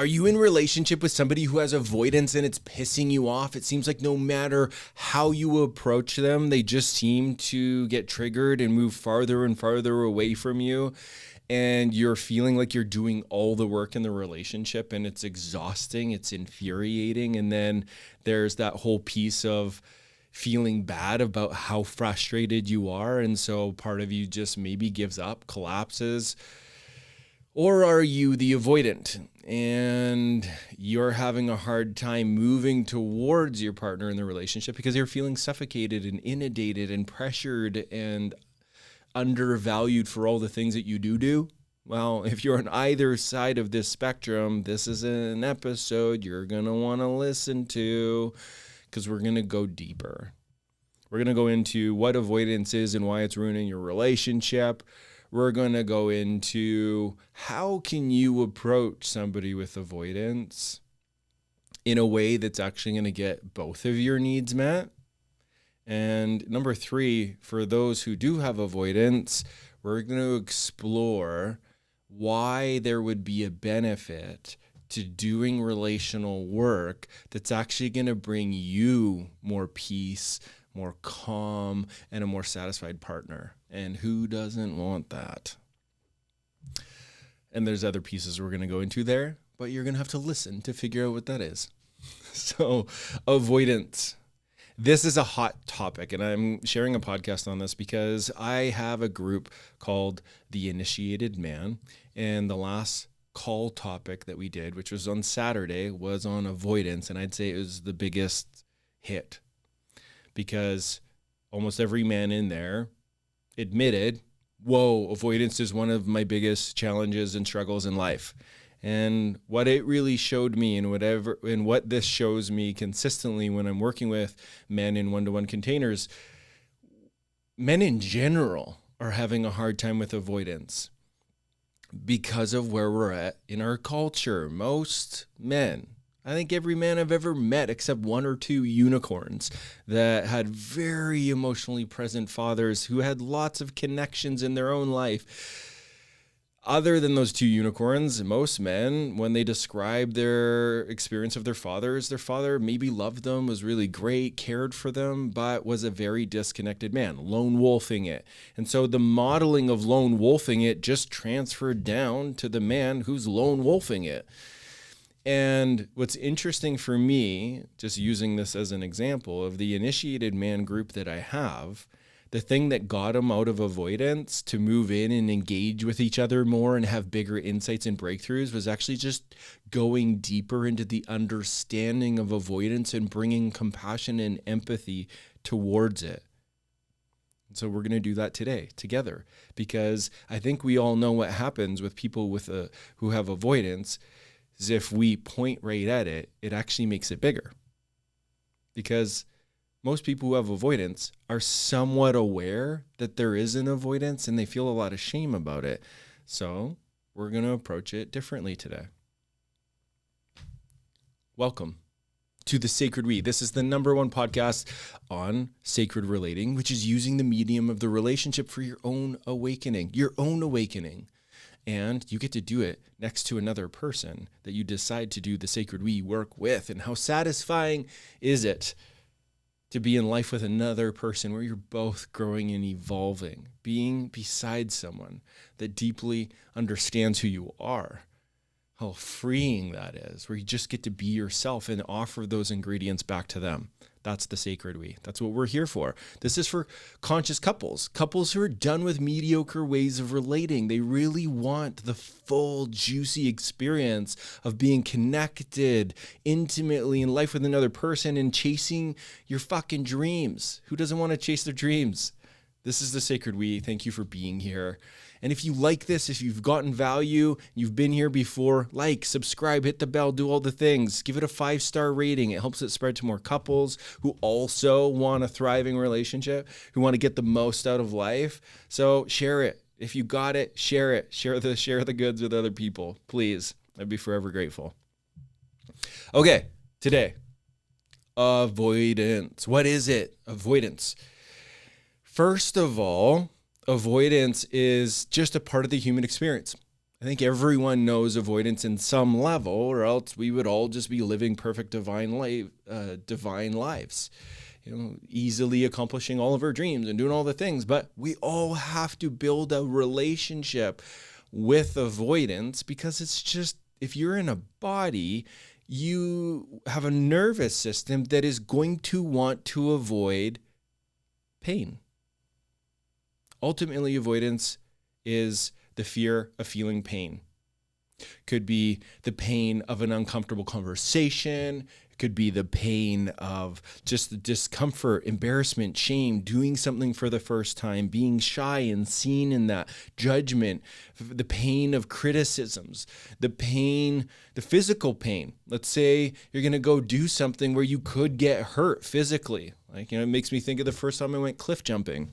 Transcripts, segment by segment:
Are you in relationship with somebody who has avoidance and it's pissing you off? It seems like no matter how you approach them, they just seem to get triggered and move farther and farther away from you. And you're feeling like you're doing all the work in the relationship and it's exhausting, it's infuriating. And then there's that whole piece of feeling bad about how frustrated you are. And so part of you just maybe gives up, collapses. Or are you the avoidant and you're having a hard time moving towards your partner in the relationship because you're feeling suffocated and inundated and pressured and undervalued for all the things that you do? Well, if you're on either side of this spectrum, this is an episode you're going to want to listen to because we're going to go deeper. We're going to go into what avoidance is and why it's ruining your relationship. We're going to go into how can you approach somebody with avoidance in a way that's actually going to get both of your needs met. And number 3, for those who do have avoidance, we're going to explore why there would be a benefit to doing relational work that's actually going to bring you more peace, more calm, and a more satisfied partner. And who doesn't want that? And there's other pieces we're going to go into there, but you're going to have to listen to figure out what that is. So, avoidance. This is a hot topic, and I'm sharing a podcast on this because I have a group called The Initiated Man, and the last call topic that we did, which was on Saturday, was on avoidance, and I'd say it was the biggest hit because almost every man in there admitted, whoa, avoidance is one of my biggest challenges and struggles in life. And what it really showed me and what this shows me consistently when I'm working with men in one-to-one containers, men in general are having a hard time with avoidance because of where we're at in our culture. Most men, I think every man I've ever met except 1 or 2 unicorns that had very emotionally present fathers who had lots of connections in their own life. Other than those 2 unicorns, most men, when they describe their experience of their father maybe loved them, was really great, cared for them, but was a very disconnected man, lone wolfing it. And so the modeling of lone wolfing it just transferred down to the man who's lone wolfing it. And what's interesting for me, just using this as an example of the initiated man group that I have, the thing that got them out of avoidance to move in and engage with each other more and have bigger insights and breakthroughs was actually just going deeper into the understanding of avoidance and bringing compassion and empathy towards it. So we're going to do that today together because I think we all know what happens with people who have avoidance is if we point right at it, it actually makes it bigger. Because most people who have avoidance are somewhat aware that there is an avoidance and they feel a lot of shame about it. So we're going to approach it differently today. Welcome to The Sacred We. This is the #1 podcast on sacred relating, which is using the medium of the relationship for your own awakening. And you get to do it next to another person that you decide to do the Sacred We work with. And how satisfying is it to be in life with another person where you're both growing and evolving, being beside someone that deeply understands who you are. How freeing that is, where you just get to be yourself and offer those ingredients back to them. That's the Sacred We. That's what we're here for. This is for conscious couples who are done with mediocre ways of relating. They really want the full, juicy experience of being connected intimately in life with another person and chasing your fucking dreams. Who doesn't want to chase their dreams? This is the Sacred We. Thank you for being here. And if you like this, if you've gotten value, you've been here before, like, subscribe, hit the bell, do all the things. Give it a 5-star rating. It helps it spread to more couples who also want a thriving relationship, who want to get the most out of life. So share it. If you got it, share it. Share the goods with other people, please. I'd be forever grateful. Okay, today, avoidance. What is it? Avoidance. First of all, avoidance is just a part of the human experience. I think everyone knows avoidance in some level, or else we would all just be living perfect divine lives, easily accomplishing all of our dreams and doing all the things. But we all have to build a relationship with avoidance, because it's just, if you're in a body, you have a nervous system that is going to want to avoid pain. Ultimately, avoidance is the fear of feeling pain. Could be the pain of an uncomfortable conversation. It could be the pain of just the discomfort, embarrassment, shame, doing something for the first time, being shy and seen in that, judgment, the pain of criticisms, the pain, the physical pain. Let's say you're going to go do something where you could get hurt physically. It makes me think of the first time I went cliff jumping.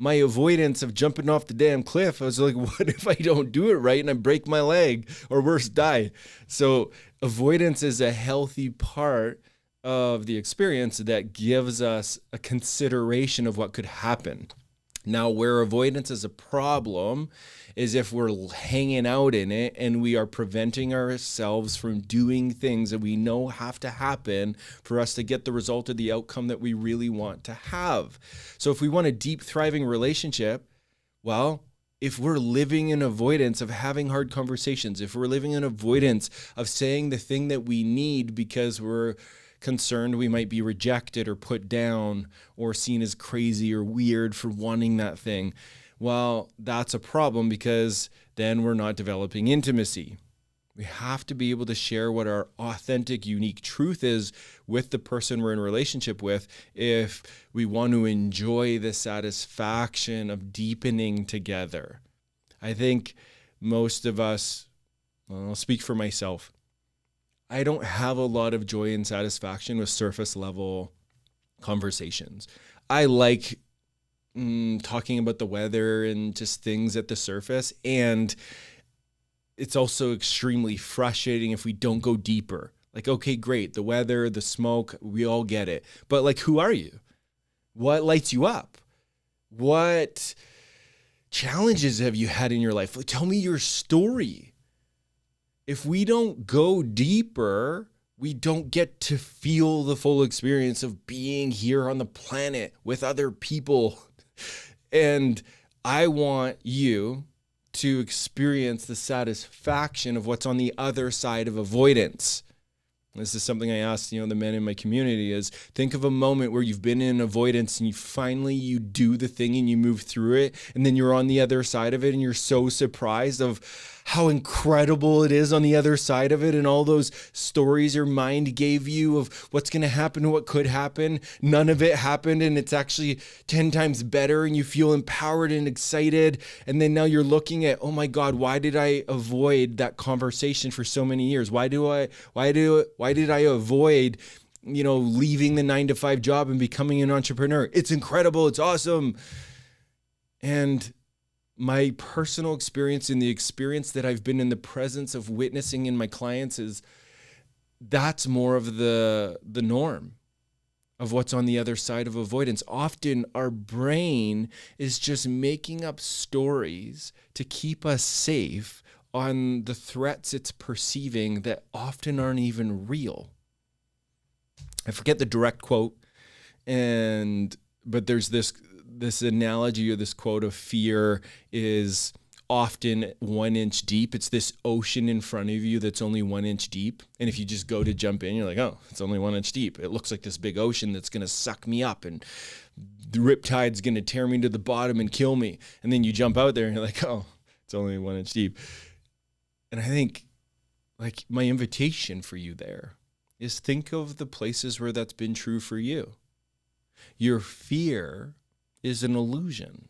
My avoidance of jumping off the damn cliff, I was like, what if I don't do it right and I break my leg, or worse, die? So avoidance is a healthy part of the experience that gives us a consideration of what could happen. Now, where avoidance is a problem is if we're hanging out in it and we are preventing ourselves from doing things that we know have to happen for us to get the result of the outcome that we really want to have. So if we want a deep, thriving relationship, well, if we're living in avoidance of having hard conversations, if we're living in avoidance of saying the thing that we need because we're concerned we might be rejected or put down or seen as crazy or weird for wanting that thing, well, that's a problem, because then we're not developing intimacy. We have to be able to share what our authentic, unique truth is with the person we're in a relationship with if we want to enjoy the satisfaction of deepening together. I think most of us, I'll speak for myself, I don't have a lot of joy and satisfaction with surface level conversations. I like talking about the weather and just things at the surface. And it's also extremely frustrating if we don't go deeper. Like, okay, great. The weather, the smoke, we all get it. But like, who are you? What lights you up? What challenges have you had in your life? Like, tell me your story. If we don't go deeper, we don't get to feel the full experience of being here on the planet with other people. And I want you to experience the satisfaction of what's on the other side of avoidance. This is something I asked, the men in my community is, think of a moment where you've been in avoidance and you do the thing and you move through it. And then you're on the other side of it and you're so surprised of how incredible it is on the other side of it. And all those stories your mind gave you of what's going to happen, what could happen. None of it happened. And it's actually 10 times better. And you feel empowered and excited. And then now you're looking at, oh my God, why did I avoid that conversation for so many years? Why did I avoid, leaving the 9-to-5 job and becoming an entrepreneur? It's incredible. It's awesome. And my personal experience and the experience that I've been in the presence of witnessing in my clients is that's more of the norm of what's on the other side of avoidance. Often our brain is just making up stories to keep us safe on the threats it's perceiving that often aren't even real. I forget the direct quote, but there's this analogy or this quote of fear is often 1 inch deep. It's this ocean in front of you that's only 1 inch deep. And if you just go to jump in, you're like, oh, it's only 1 inch deep. It looks like this big ocean that's going to suck me up and the riptide's going to tear me to the bottom and kill me. And then you jump out there and you're like, oh, it's only 1 inch deep. And I think like my invitation for you there is think of the places where that's been true for you. Your fear is an illusion.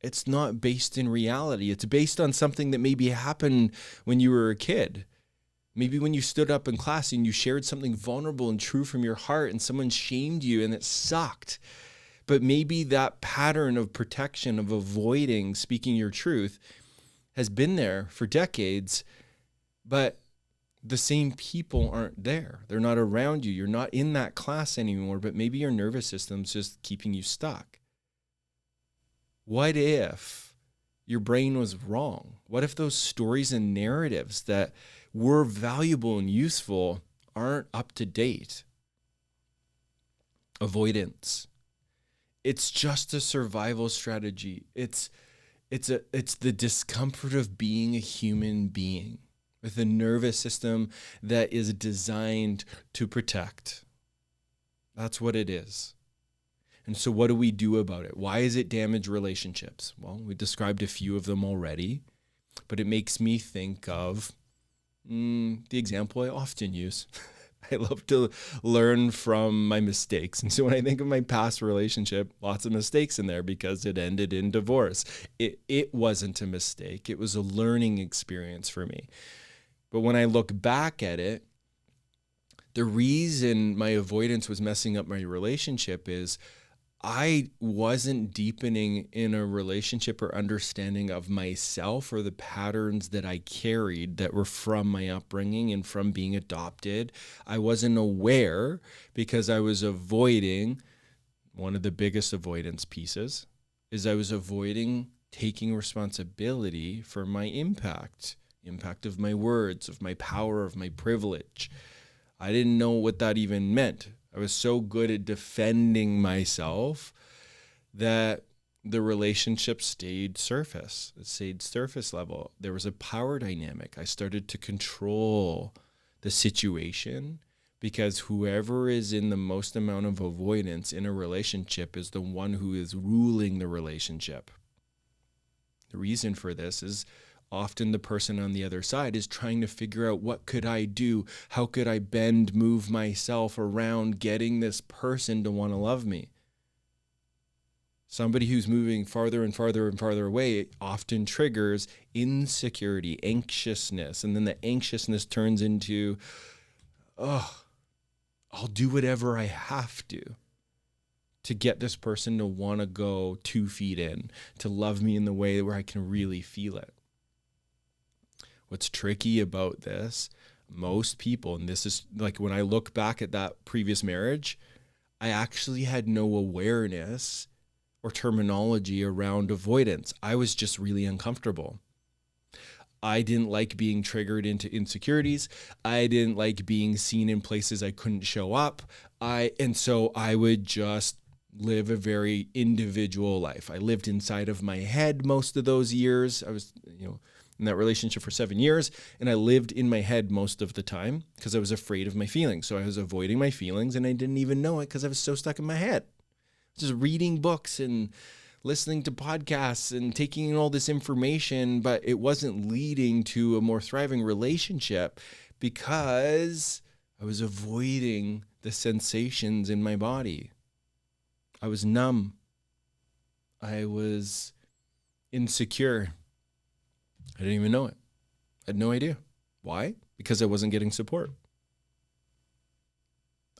It's not based in reality. It's based on something that maybe happened when you were a kid. Maybe when you stood up in class and you shared something vulnerable and true from your heart and someone shamed you and it sucked. But maybe that pattern of protection, of avoiding speaking your truth has been there for decades, but the same people aren't there. They're not around you. You're not in that class anymore, but maybe your nervous system's just keeping you stuck. What if your brain was wrong? What if those stories and narratives that were valuable and useful aren't up to date? Avoidance. It's just a survival strategy. It's the discomfort of being a human being with a nervous system that is designed to protect. That's what it is. And so what do we do about it? Why does it damage relationships? Well, we described a few of them already, but it makes me think of the example I often use. I love to learn from my mistakes. And so when I think of my past relationship, lots of mistakes in there because it ended in divorce. It wasn't a mistake. It was a learning experience for me. But when I look back at it, the reason my avoidance was messing up my relationship is I wasn't deepening in a relationship or understanding of myself or the patterns that I carried that were from my upbringing and from being adopted. I wasn't aware because I was avoiding. One of the biggest avoidance pieces is I was avoiding taking responsibility for my impact of my words, of my power, of my privilege. I didn't know what that even meant. I was so good at defending myself that the relationship stayed surface. It stayed surface level. There was a power dynamic. I started to control the situation because whoever is in the most amount of avoidance in a relationship is the one who is ruling the relationship. The reason for this is often the person on the other side is trying to figure out, what could I do? How could I move myself around getting this person to want to love me? Somebody who's moving farther and farther and farther away often triggers insecurity, anxiousness. And then the anxiousness turns into, I'll do whatever I have to get this person to want to go 2 feet in, to love me in the way where I can really feel it. What's tricky about this, most people, and this is like when I look back at that previous marriage, I actually had no awareness or terminology around avoidance. I was just really uncomfortable. I didn't like being triggered into insecurities. I didn't like being seen in places I couldn't show up. And so I would just live a very individual life. I lived inside of my head most of those years. I was, in that relationship for 7 years, and I lived in my head most of the time because I was afraid of my feelings. So I was avoiding my feelings, and I didn't even know it because I was so stuck in my head. Just reading books and listening to podcasts and taking in all this information, but it wasn't leading to a more thriving relationship because I was avoiding the sensations in my body. I was numb. I was insecure. I didn't even know it. I had no idea. Why? Because I wasn't getting support.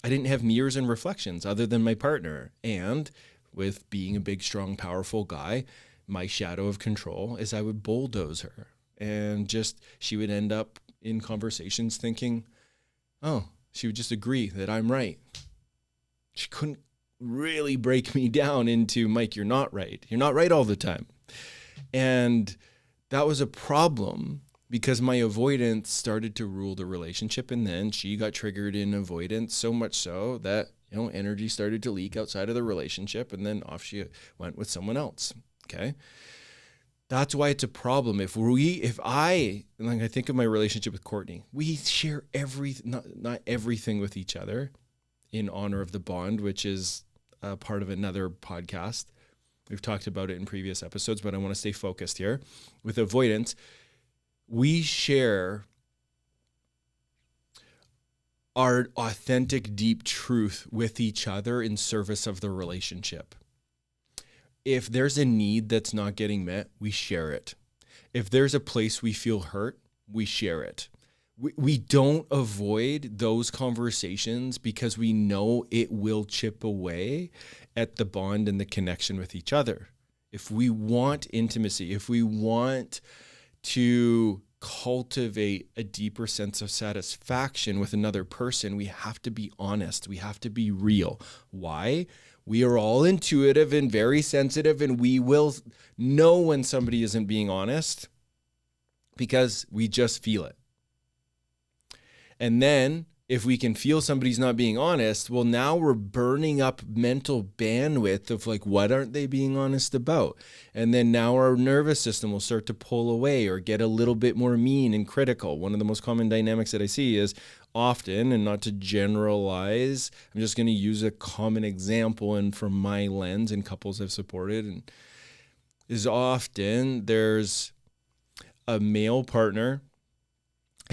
I didn't have mirrors and reflections other than my partner. And with being a big, strong, powerful guy, my shadow of control is I would bulldoze her. And she would end up in conversations thinking, she would just agree that I'm right. She couldn't really break me down into, Mike, you're not right. You're not right all the time. And that was a problem because my avoidance started to rule the relationship, and then she got triggered in avoidance so much so that energy started to leak outside of the relationship, and then off she went with someone else. Okay, that's why it's a problem. I think of my relationship with Courtney, we share not everything with each other in honor of the bond, which is part of another podcast. We've talked about it in previous episodes, but I want to stay focused here. With avoidance, we share our authentic, deep truth with each other in service of the relationship. If there's a need that's not getting met, we share it. If there's a place we feel hurt, we share it. We don't avoid those conversations because we know it will chip away at the bond and the connection with each other. If we want intimacy, if we want to cultivate a deeper sense of satisfaction with another person, we have to be honest. We have to be real. Why? We are all intuitive and very sensitive, and we will know when somebody isn't being honest. because we just feel it. And then if we can feel somebody's not being honest, well, now we're burning up mental bandwidth of like, what aren't they being honest about? And then now our nervous system will start to pull away or get a little bit more mean and critical. One of the most common dynamics that I see is often, and not to generalize, I'm just going to use a common example and from my lens and couples I've supported, and is often there's a male partner.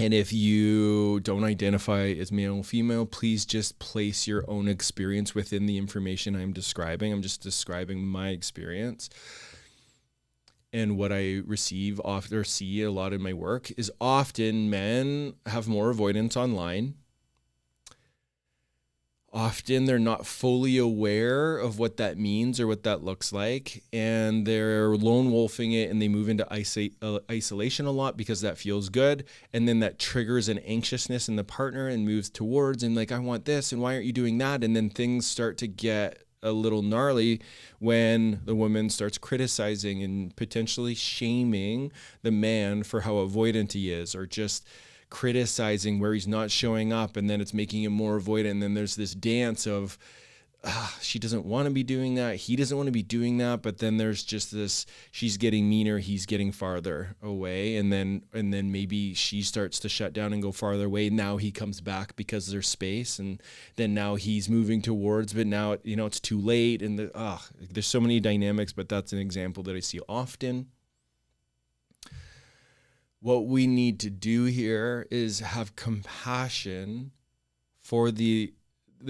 And if you don't identify as male or female, please just place your own experience within the information I'm describing. I'm just describing my experience. And what I receive often or see a lot in my work is often men have more avoidance online. Often they're not fully aware of what that means or what that looks like, and they're lone wolfing it, and they move into isolation a lot because that feels good, and then that triggers an anxiousness in the partner and moves towards, and like, I want this, and why aren't you doing that? And then things start to get a little gnarly when the woman starts criticizing and potentially shaming the man for how avoidant he is, or just criticizing where he's not showing up, and then it's making him more avoidant. And then there's this dance of she doesn't want to be doing that, he doesn't want to be doing that, but then there's just this, she's getting meaner, he's getting farther away, and then maybe she starts to shut down and go farther away. Now he comes back because there's space, and then now he's moving towards, but now it's too late, and there's so many dynamics, but that's an example that I see often. What we need to do here is have compassion for the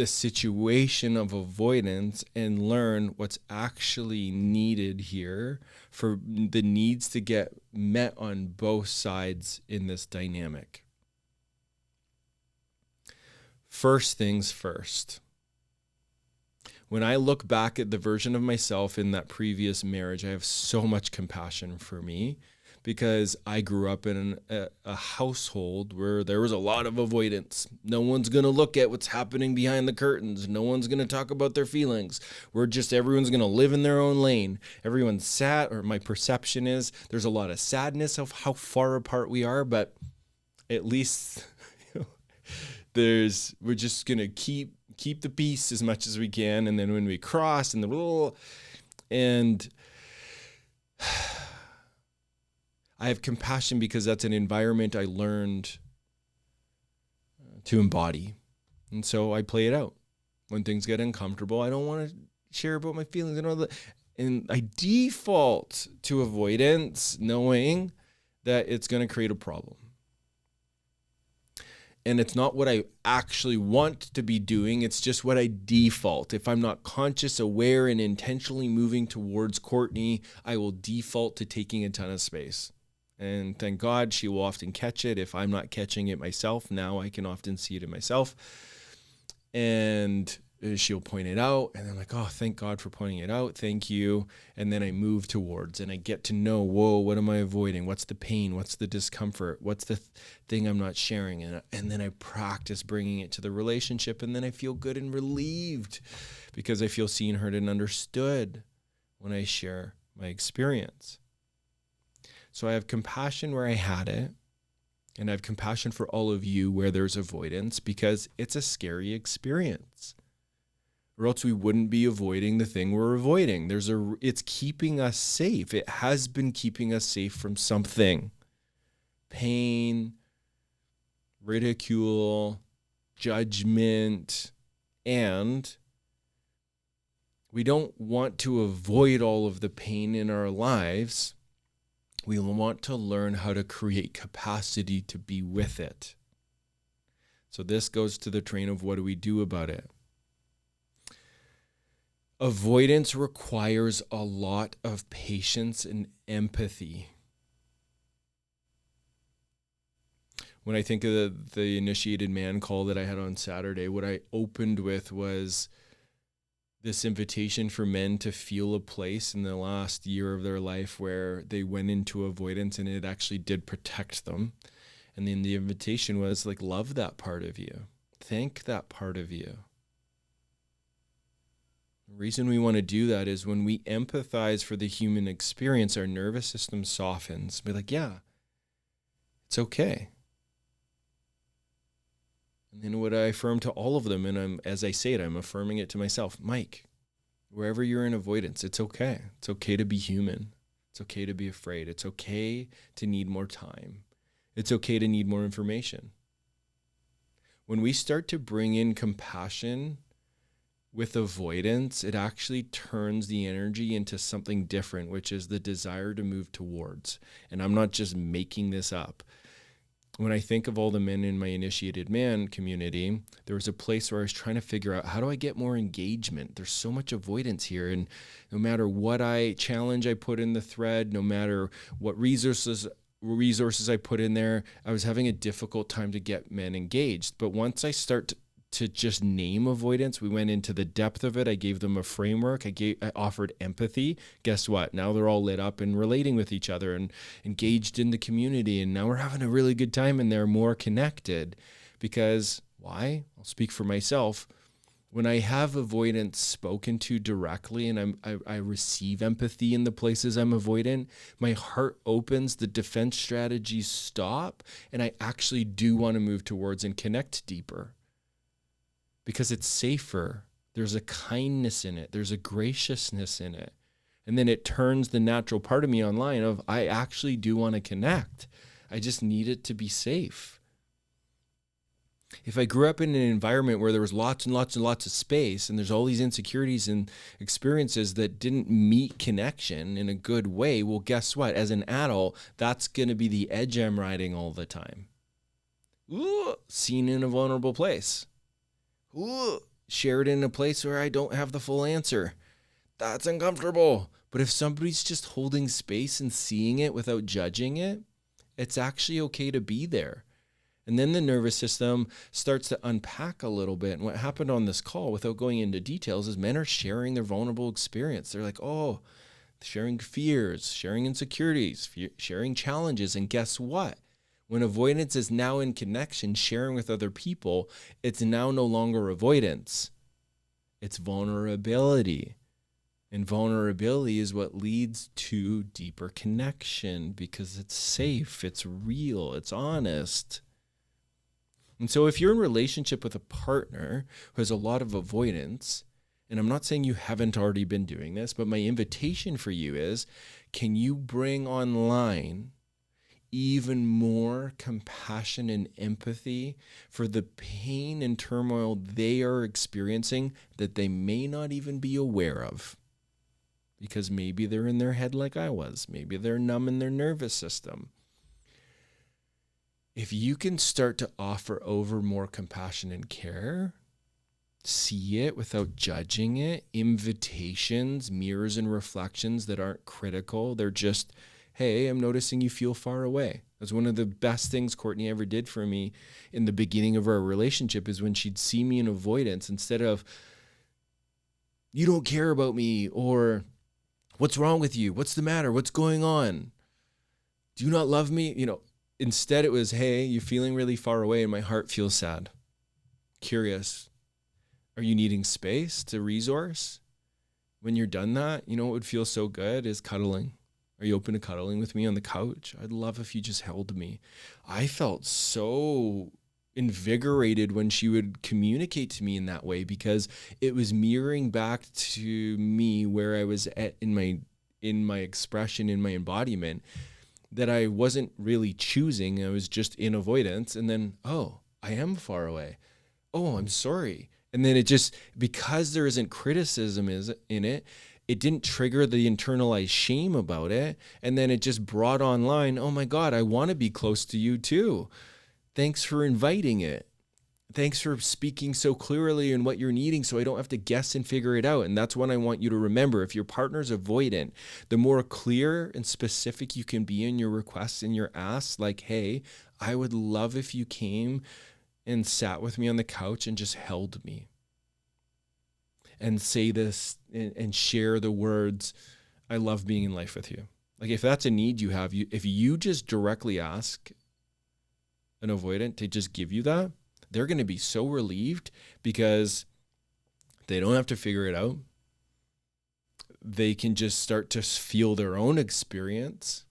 situation of avoidance and learn what's actually needed here for the needs to get met on both sides in this dynamic. First things first. When I look back at the version of myself in that previous marriage, I have so much compassion for me, because I grew up in a household where there was a lot of avoidance. No one's going to look at what's happening behind the curtains. No one's going to talk about their feelings. Everyone's going to live in their own lane. Everyone's sad, or my perception is there's a lot of sadness of how far apart we are, but at least we're just going to keep the peace as much as we can. And then when we cross I have compassion because that's an environment I learned to embody. And so I play it out. When things get uncomfortable, I don't want to share about my feelings and all that. And I default to avoidance, knowing that it's going to create a problem. And it's not what I actually want to be doing. It's just what I default. If I'm not conscious, aware, and intentionally moving towards Courtney, I will default to taking a ton of space. And thank God she will often catch it. If I'm not catching it myself, now I can often see it in myself. And she'll point it out. And I'm like, oh, thank God for pointing it out. Thank you. And then I move towards, and I get to know, whoa, what am I avoiding? What's the pain? What's the discomfort? What's the thing I'm not sharing? And then I practice bringing it to the relationship. And then I feel good and relieved because I feel seen, heard, and understood when I share my experience. So I have compassion where I had it, and I have compassion for all of you where there's avoidance, because it's a scary experience, or else we wouldn't be avoiding the thing we're avoiding. It's keeping us safe. It has been keeping us safe from something: pain, ridicule, judgment, and we don't want to avoid all of the pain in our lives. We want to learn how to create capacity to be with it. So this goes to the train of what do we do about it? Avoidance requires a lot of patience and empathy. When I think of the initiated man call that I had on Saturday, what I opened with was this invitation for men to feel a place in the last year of their life where they went into avoidance and it actually did protect them. And then the invitation was like, love that part of you. Thank that part of you. The reason we want to do that is when we empathize for the human experience, our nervous system softens. Be like, yeah, It's okay. And then what I affirm to all of them, and as I say it, I'm affirming it to myself. Mike, wherever you're in avoidance, it's okay. It's okay to be human. It's okay to be afraid. It's okay to need more time. It's okay to need more information. When we start to bring in compassion with avoidance, it actually turns the energy into something different, which is the desire to move towards. And I'm not just making this up. When I think of all the men in my initiated man community, there was a place where I was trying to figure out, how do I get more engagement? There's so much avoidance here. And no matter what challenge I put in the thread, no matter what resources I put in there, I was having a difficult time to get men engaged. But once I start to just name avoidance, we went into the depth of it. I gave them a framework. I offered empathy. Guess what? Now they're all lit up and relating with each other and engaged in the community. And now we're having a really good time and they're more connected. Because why? I'll speak for myself. When I have avoidance spoken to directly and I receive empathy in the places I'm avoidant, my heart opens, the defense strategies stop, and I actually do want to move towards and connect deeper. Because it's safer. There's a kindness in it. There's a graciousness in it. And then it turns the natural part of me online of, I actually do want to connect. I just need it to be safe. If I grew up in an environment where there was lots and lots and lots of space and there's all these insecurities and experiences that didn't meet connection in a good way, well, guess what? As an adult, that's going to be the edge I'm riding all the time. Ooh, seen in a vulnerable place. Ooh, shared in a place where I don't have the full answer. That's uncomfortable. But if somebody's just holding space and seeing it without judging it, it's actually okay to be there. And then the nervous system starts to unpack a little bit. And what happened on this call, without going into details, is men are sharing their vulnerable experience. They're like, oh, sharing fears, sharing insecurities, sharing challenges. And guess what? When avoidance is now in connection, sharing with other people, it's now no longer avoidance. It's vulnerability. And vulnerability is what leads to deeper connection because it's safe, it's real, it's honest. And so if you're in a relationship with a partner who has a lot of avoidance, and I'm not saying you haven't already been doing this, but my invitation for you is, can you bring online even more compassion and empathy for the pain and turmoil they are experiencing that they may not even be aware of? Because maybe they're in their head like I was. Maybe they're numb in their nervous system. If you can start to offer over more compassion and care, see it without judging it, invitations, mirrors and reflections that aren't critical, they're just, hey, I'm noticing you feel far away. That's one of the best things Courtney ever did for me in the beginning of our relationship, is when she'd see me in avoidance, instead of, you don't care about me, or what's wrong with you? What's the matter? What's going on? Do you not love me? Instead it was, hey, you're feeling really far away and my heart feels sad. Curious. Are you needing space to resource? When you're done that, what would feel so good is cuddling. Are you open to cuddling with me on the couch? I'd love if you just held me. I felt so invigorated when she would communicate to me in that way, because it was mirroring back to me where I was at in my expression, in my embodiment, that I wasn't really choosing. I was just in avoidance. And then, oh, I am far away. Oh, I'm sorry. And then it just, because there isn't criticism in it, it didn't trigger the internalized shame about it. And then it just brought online, oh my God, I want to be close to you too. Thanks for inviting it. Thanks for speaking so clearly in what you're needing so I don't have to guess and figure it out. And that's what I want you to remember. If your partner's avoidant, the more clear and specific you can be in your requests and your asks, like, hey, I would love if you came and sat with me on the couch and just held me. And say this and share the words, I love being in life with you. Like, if that's a need you have, if you just directly ask an avoidant to just give you that, they're going to be so relieved, because they don't have to figure it out. They can just start to feel their own experience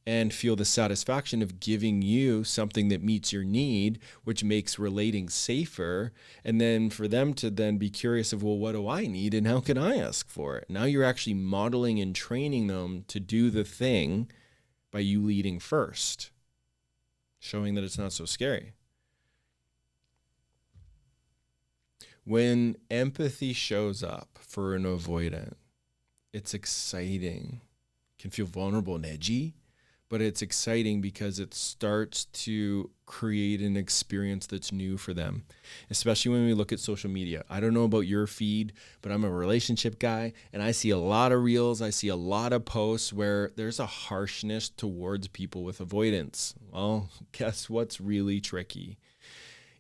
and feel the satisfaction of giving you something that meets your need, which makes relating safer. And then for them to then be curious of, well, what do I need and how can I ask for it? Now you're actually modeling and training them to do the thing by you leading first, showing that it's not so scary. When empathy shows up for an avoidant, it's exciting. It can feel vulnerable and edgy, but it's exciting because it starts to create an experience that's new for them, especially when we look at social media. I don't know about your feed, but I'm a relationship guy, and I see a lot of reels. I see a lot of posts where there's a harshness towards people with avoidance. Well, guess what's really tricky?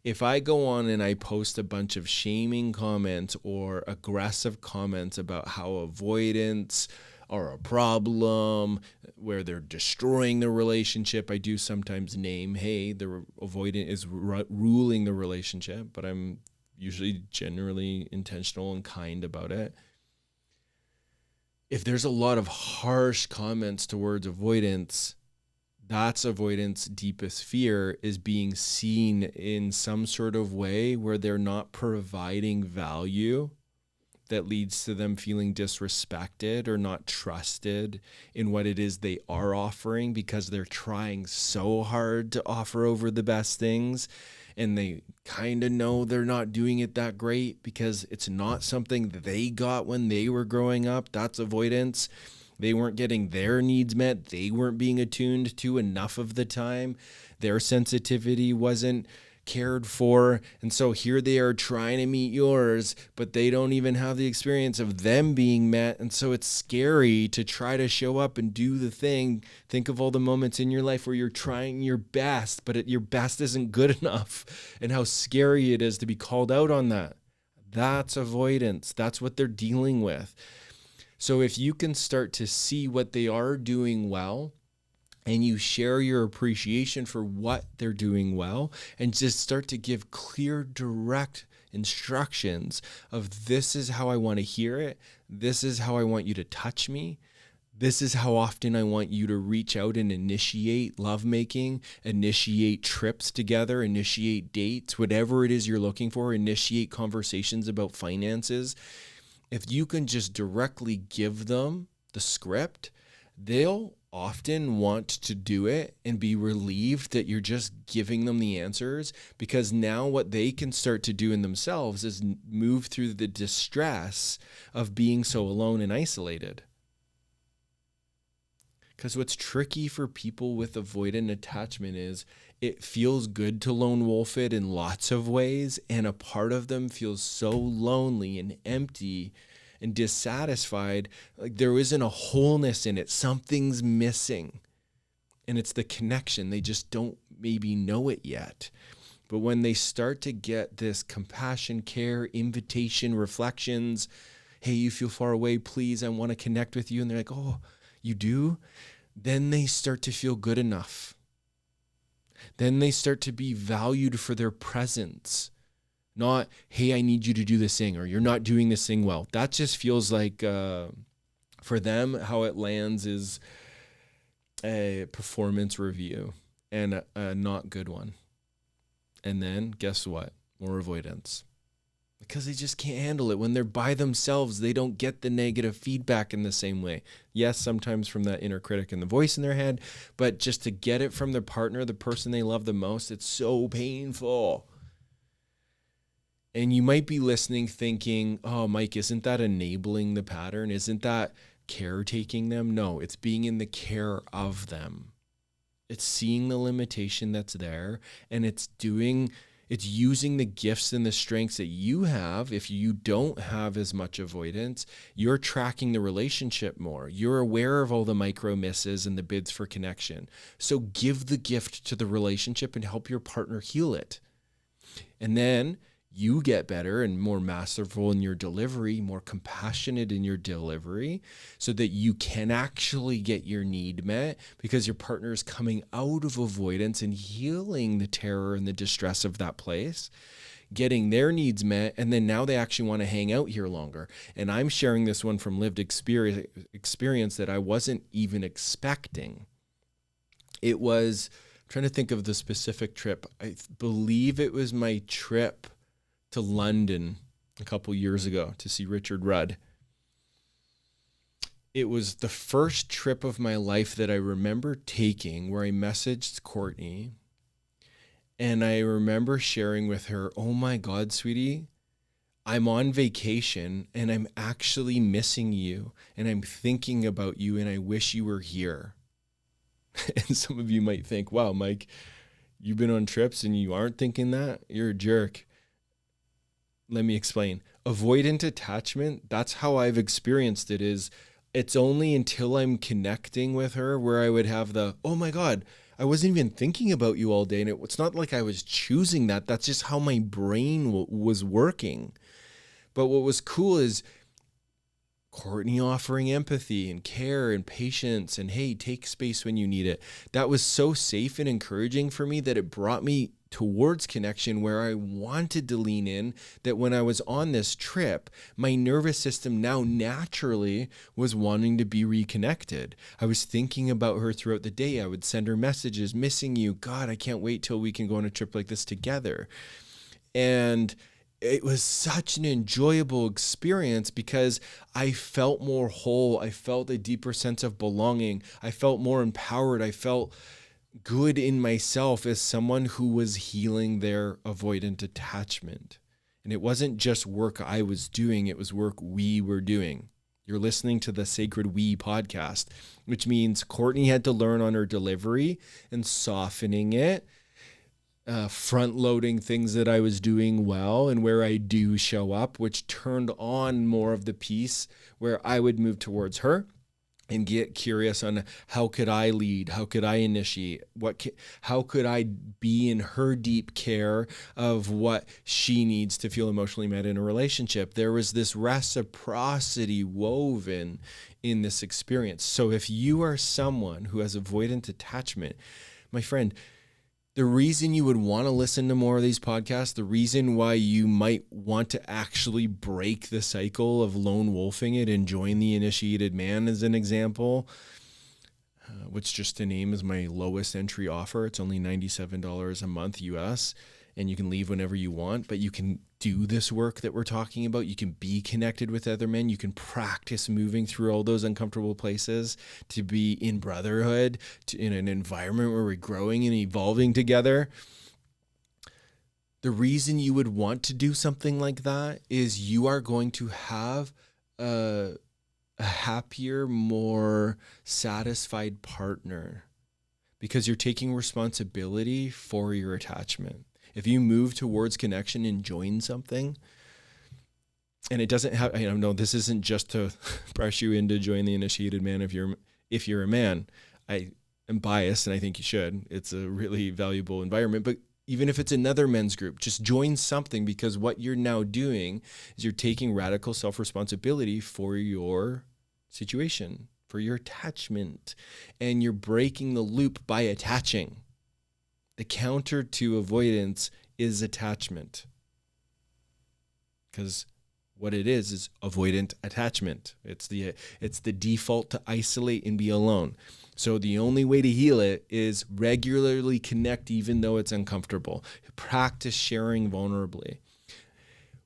If I go on and I post a bunch of shaming comments or aggressive comments about how avoidance are a problem, where they're destroying the relationship, I do sometimes name, hey, the avoidant is ruling the relationship, but I'm usually generally intentional and kind about it. If there's a lot of harsh comments towards avoidance, that's avoidance' deepest fear, is being seen in some sort of way where they're not providing value that leads to them feeling disrespected or not trusted in what it is they are offering, because they're trying so hard to offer over the best things and they kind of know they're not doing it that great because it's not something that they got when they were growing up. That's avoidance. They weren't getting their needs met. They weren't being attuned to enough of the time. Their sensitivity wasn't cared for. And so here they are trying to meet yours, but they don't even have the experience of them being met. And so it's scary to try to show up and do the thing. Think of all the moments in your life where you're trying your best, but your best isn't good enough, and how scary it is to be called out on that. That's avoidance. That's what they're dealing with. So if you can start to see what they are doing well, and you share your appreciation for what they're doing well, and just start to give clear, direct instructions of, this is how I want to hear it. This is how I want you to touch me. This is how often I want you to reach out and initiate lovemaking, initiate trips together, initiate dates, whatever it is you're looking for, initiate conversations about finances. If you can just directly give them the script, they'll often want to do it and be relieved that you're just giving them the answers, because now what they can start to do in themselves is move through the distress of being so alone and isolated. Because what's tricky for people with avoidant attachment is it feels good to lone wolf it in lots of ways, and a part of them feels so lonely and empty and dissatisfied, like there isn't a wholeness in it. Something's missing, and it's the connection. They just don't maybe know it yet. But when they start to get this compassion, care, invitation, reflections, hey, you feel far away, please, I want to connect with you. And they're like, oh, you do? Then they start to feel good enough. Then they start to be valued for their presence. Not, hey, I need you to do this thing, or you're not doing this thing well. That just feels like, for them, how it lands is a performance review, and a not good one. And then guess what? More avoidance. Because they just can't handle it. When they're by themselves, they don't get the negative feedback in the same way. Yes, sometimes from that inner critic and the voice in their head, but just to get it from their partner, the person they love the most, it's so painful. And you might be listening thinking, oh, Mike, isn't that enabling the pattern? Isn't that caretaking them? No, it's being in the care of them. It's seeing the limitation that's there, and it's using the gifts and the strengths that you have. If you don't have as much avoidance, you're tracking the relationship more. You're aware of all the micro misses and the bids for connection. So give the gift to the relationship and help your partner heal it. And then you get better and more masterful in your delivery, more compassionate in your delivery, so that you can actually get your need met, because your partner is coming out of avoidance and healing the terror and the distress of that place, getting their needs met, and then now they actually want to hang out here longer. And I'm sharing this one from lived experience that I wasn't even expecting. It was, I'm trying to think of the specific trip. I believe it was my trip to London a couple years ago to see Richard Rudd. It was the first trip of my life that I remember taking where I messaged Courtney, and I remember sharing with her, "Oh my God, sweetie, I'm on vacation and I'm actually missing you and I'm thinking about you and I wish you were here." And some of you might think, "Wow, Mike, you've been on trips and you aren't thinking that? You're a jerk." Let me explain. Avoidant attachment, that's how I've experienced it, is it's only until I'm connecting with her where I would have the, "Oh my God, I wasn't even thinking about you all day." And it's not like I was choosing that. That's just how my brain was working. But what was cool is Courtney offering empathy and care and patience and, "Hey, take space when you need it." That was so safe and encouraging for me that it brought me towards connection where I wanted to lean in, that when I was on this trip, my nervous system now naturally was wanting to be reconnected. I was thinking about her throughout the day. I would send her messages, "Missing you. God, I can't wait till we can go on a trip like this together." And it was such an enjoyable experience because I felt more whole. I felt a deeper sense of belonging. I felt more empowered. I felt good in myself as someone who was healing their avoidant attachment. And it wasn't just work I was doing, it was work we were doing. You're listening to the Sacred We podcast, which means Courtney had to learn on her delivery and softening it, front loading things that I was doing well and where I do show up, which turned on more of the piece where I would move towards her and get curious on how could I lead? How could I initiate? How could I be in her deep care of what she needs to feel emotionally met in a relationship? There was this reciprocity woven in this experience. So if you are someone who has avoidant attachment, my friend, the reason you would want to listen to more of these podcasts, the reason why you might want to actually break the cycle of lone wolfing it and join the initiated man as an example, which just to name is my lowest entry offer. It's only $97 a month US, and you can leave whenever you want, but you can do this work that we're talking about. You can be connected with other men. You can practice moving through all those uncomfortable places to be in brotherhood, in an environment where we're growing and evolving together. The reason you would want to do something like that is you are going to have a happier, more satisfied partner because you're taking responsibility for your attachment. If you move towards connection and join something, and it doesn't have, no, this isn't just to press you into join the initiated man if you're a man. I am biased and I think you should. It's a really valuable environment. But even if it's another men's group, just join something, because what you're now doing is you're taking radical self-responsibility for your situation, for your attachment, and you're breaking the loop by attaching. The counter to avoidance is attachment, because what it is avoidant attachment. It's the default to isolate and be alone. So the only way to heal it is regularly connect, even though it's uncomfortable. Practice sharing vulnerably.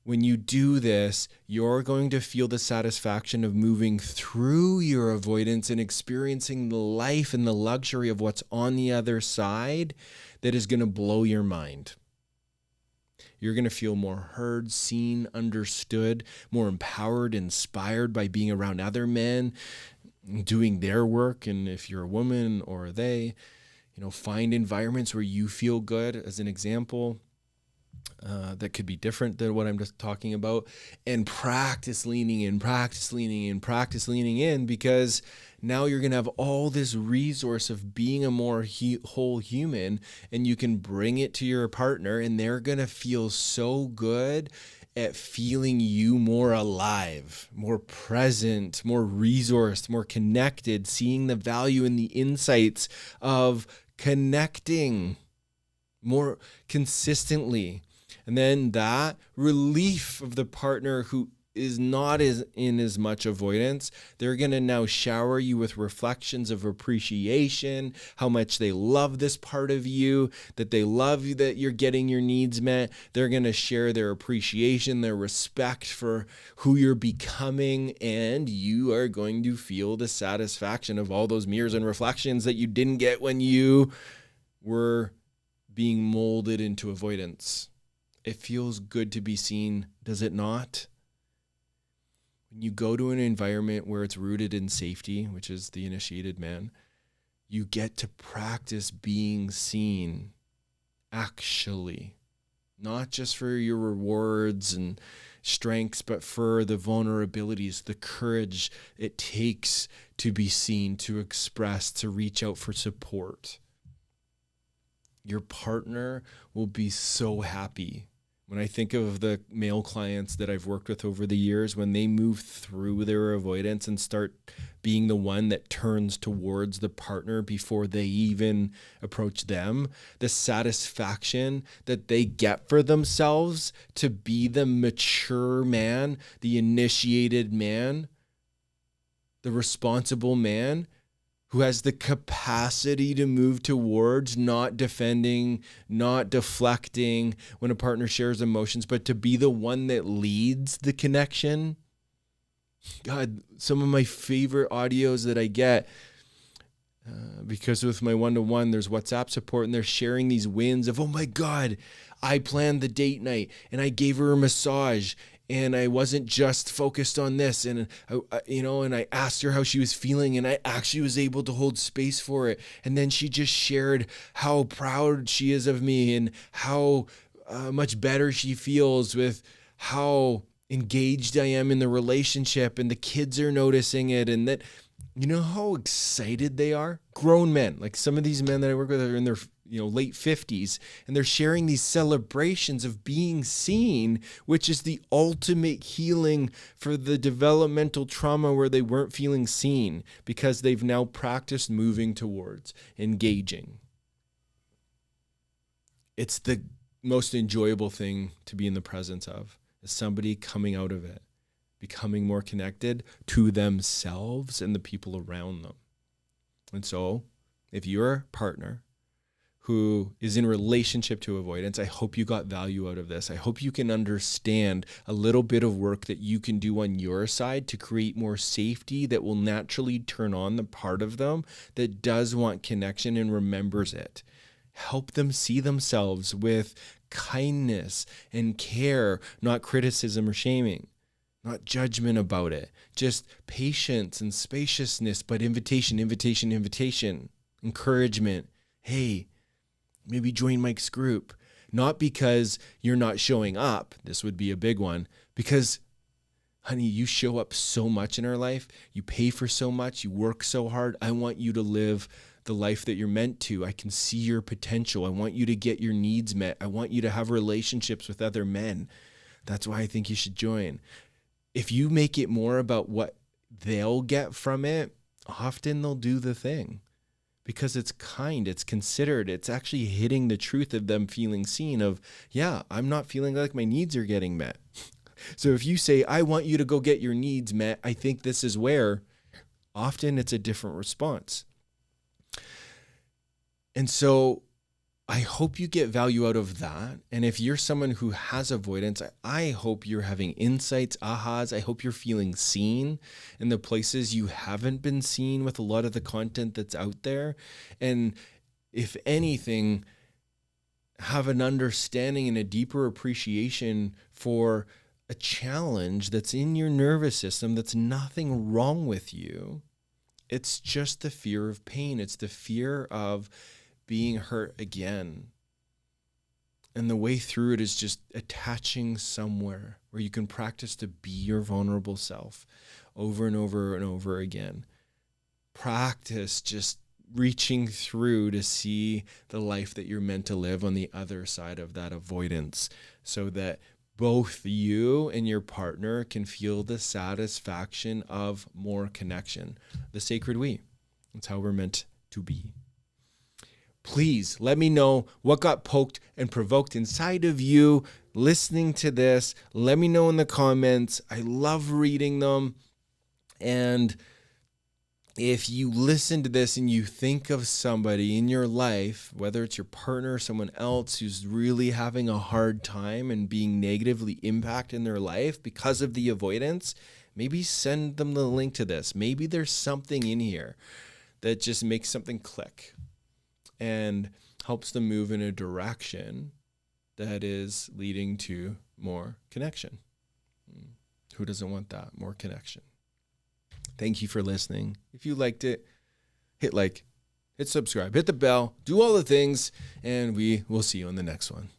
When you do this, you're going to feel the satisfaction of moving through your avoidance and experiencing the life and the luxury of what's on the other side that is going to blow your mind. You're going to feel more heard, seen, understood, more empowered, inspired by being around other men, doing their work. And if you're a woman or they, find environments where you feel good, as an example. That could be different than what I'm just talking about, and practice leaning in, because now you're going to have all this resource of being a more whole human, and you can bring it to your partner, and they're going to feel so good at feeling you more alive, more present, more resourced, more connected, seeing the value in the insights of connecting more consistently. And then that relief of the partner who is not as much avoidance, they're going to now shower you with reflections of appreciation, how much they love this part of you, that they love you, that you're getting your needs met. They're going to share their appreciation, their respect for who you're becoming, and you are going to feel the satisfaction of all those mirrors and reflections that you didn't get when you were being molded into avoidance. It feels good to be seen, does it not? When you go to an environment where it's rooted in safety, which is the initiated man, you get to practice being seen, actually, not just for your rewards and strengths, but for the vulnerabilities, the courage it takes to be seen, to express, to reach out for support. Your partner will be so happy. When I think of the male clients that I've worked with over the years, when they move through their avoidance and start being the one that turns towards the partner before they even approach them, the satisfaction that they get for themselves to be the mature man, the initiated man, the responsible man, who has the capacity to move towards not defending, not deflecting when a partner shares emotions, but to be the one that leads the connection. God, some of my favorite audios that I get, because with my one-to-one, there's WhatsApp support, and they're sharing these wins of, oh my God, I planned the date night and I gave her a massage, and I wasn't just focused on this. And, and I asked her how she was feeling, and I actually was able to hold space for it. And then she just shared how proud she is of me and how much better she feels with how engaged I am in the relationship, and the kids are noticing it. And that, you know how excited they are? Grown men, like some of these men that I work with are in their late 50s, and they're sharing these celebrations of being seen, which is the ultimate healing for the developmental trauma where they weren't feeling seen, because they've now practiced moving towards engaging. It's the most enjoyable thing to be in the presence of, is somebody coming out of it, becoming more connected to themselves and the people around them. And so if you're a partner who is in relationship to avoidance, I hope you got value out of this. I hope you can understand a little bit of work that you can do on your side to create more safety that will naturally turn on the part of them that does want connection and remembers it. Help them see themselves with kindness and care, not criticism or shaming, not judgment about it, just patience and spaciousness, but invitation, encouragement. Hey, maybe join Mike's group, not because you're not showing up. This would be a big one, because honey, you show up so much in our life. You pay for so much. You work so hard. I want you to live the life that you're meant to. I can see your potential. I want you to get your needs met. I want you to have relationships with other men. That's why I think you should join. If you make it more about what they'll get from it, often they'll do the thing. Because it's kind, it's considered, it's actually hitting the truth of them feeling seen of, yeah, I'm not feeling like my needs are getting met. So if you say, I want you to go get your needs met, I think this is where, often it's a different response. And so I hope you get value out of that. And if you're someone who has avoidance, I hope you're having insights, ahas. I hope you're feeling seen in the places you haven't been seen with a lot of the content that's out there. And if anything, have an understanding and a deeper appreciation for a challenge that's in your nervous system that's nothing wrong with you. It's just the fear of pain. It's the fear of being hurt again. And the way through it is just attaching somewhere where you can practice to be your vulnerable self over and over and over again. Practice just reaching through to see the life that you're meant to live on the other side of that avoidance, so that both you and your partner can feel the satisfaction of more connection. The sacred we. That's how we're meant to be. Please let me know what got poked and provoked inside of you listening to this. Let me know in the comments. I love reading them. And if you listen to this and you think of somebody in your life, whether it's your partner or someone else who's really having a hard time and being negatively impacted in their life because of the avoidance, maybe send them the link to this. Maybe there's something in here that just makes something click and helps them move in a direction that is leading to more connection. Who doesn't want that? More connection. Thank you for listening. If you liked it, hit like, hit subscribe, hit the bell, do all the things, and we will see you in the next one.